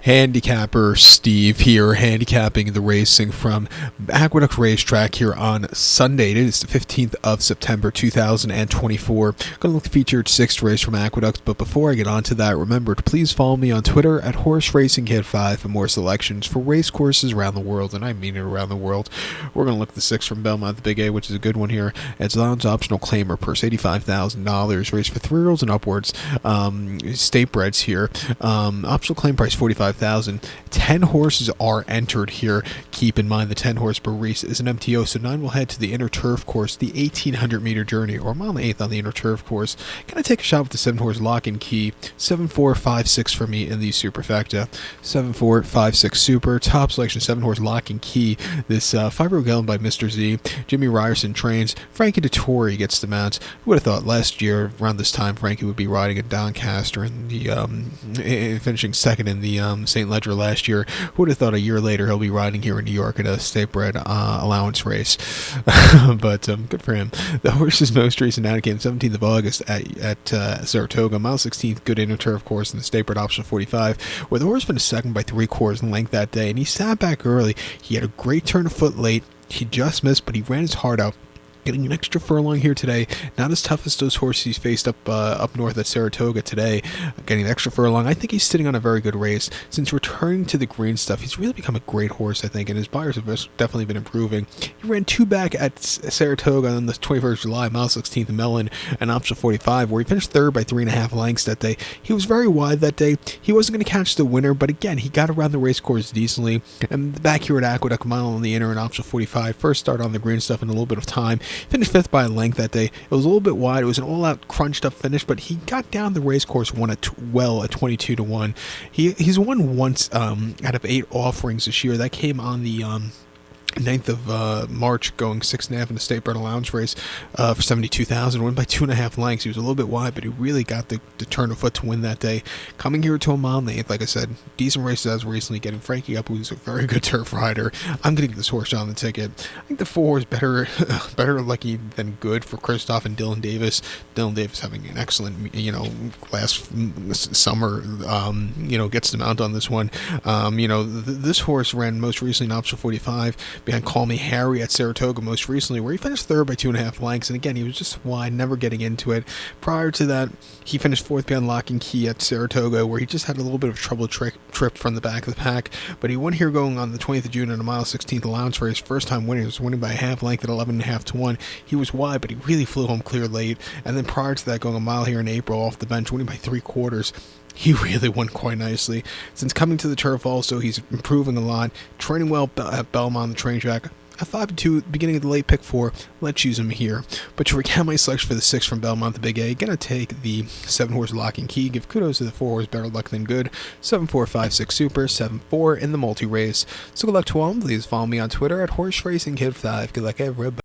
Handicapper Steve here, handicapping the racing from Aqueduct Racetrack here on Sunday. It is the 15th of September 2024. Going to look at the featured sixth race from Aqueduct, but before I get on to that, remember to please follow me on Twitter at HorseRacingKid5 for more selections for race courses around the world, and I mean it around the world. We're going to look at the sixth from Belmont, the Big A, which is a good one here. It's Lon's optional claimer purse, $85,000, race for 3-year-olds and upwards. State breds here. Optional claim price $45,000. 10 horses are entered here. Keep in mind the 10 horse per race is an MTO, so 9 will head to the inner turf course, the 1,800 meter journey, or a mile and 1/8 on the inner turf course. Gonna take a shot with the 7 horse lock and key. 7-4-5-6 for me in the superfecta. 7-4-5-6 super. Top selection 7 horse lock and key. This 5-year-old gallon by Mr. Z. Jimmy Ryerson trains. Frankie Dettori gets the mounts. Who would have thought last year around this time Frankie would be riding at Doncaster and the finishing second in the St. Ledger last year. Who would have thought a year later he'll be riding here in New York at a state bred allowance race. But good for him. The horse's most recent out came 17th of August at Saratoga, mile 16th, good inner turf course in the state bred option 45, where the horse finished second by 3/4 in length that day, and he sat back early. He had a great turn of foot late. He just missed, but he ran his heart out. Getting an extra furlong here today. Not as tough as those horses he's faced up north at Saratoga today. Getting an extra furlong. I think he's sitting on a very good race. Since returning to the green stuff, he's really become a great horse, I think, and his buyers have definitely been improving. He ran 2 back at Saratoga on the 21st of July, mile 16th Mellon, and option 45, where he finished third by 3.5 lengths that day. He was very wide that day. He wasn't going to catch the winner, but again, he got around the race course decently. And back here at Aqueduct, mile on the inner and option 45, first start on the green stuff in a little bit of time. Finished 5th by a length that day. It was a little bit wide. It was an all-out crunched-up finish, but he got down the race course, won at 22-1. He's won once out of 8 offerings this year. That came on the 9th of March, going 6.5 in the state bred allowance race for $72,000. Won by 2.5 lengths. He was a little bit wide, but he really got the turn of foot to win that day. Coming here to a mile and 1/8, like I said, decent races as recently. Getting Frankie up, who's a very good turf rider. I'm going to give this horse on the ticket. I think the 4 is better lucky than good for Christoph and Dylan Davis. Dylan Davis having an excellent, last summer, gets the mount on this one. This horse ran most recently in option 45. Behind Call Me Harry at Saratoga most recently, where he finished third by 2.5 lengths, and again, he was just wide, never getting into it. Prior to that, he finished 4th behind Lock and Key at Saratoga, where he just had a little bit of trouble tripped from the back of the pack, but he won here going on the 20th of June in a mile 16th allowance race. First time winning. He was winning by a half length at 11.5-1. He was wide, but he really flew home clear late, and then prior to that, going a mile here in April off the bench, winning by 3/4. He really won quite nicely. Since coming to the turf also, he's improving a lot, training well at Belmont, the train track. At 5-2, beginning of the late pick 4, let's use him here. But to recount my selection for the 6 from Belmont, the Big A, gonna take the 7 horse lock and key. Give kudos to the 4 horse, better luck than good. 7-4-5-6 super, 7-4 in the multi race. So good luck to all. Please follow me on Twitter at HorseRacingKid5. Good luck, everybody.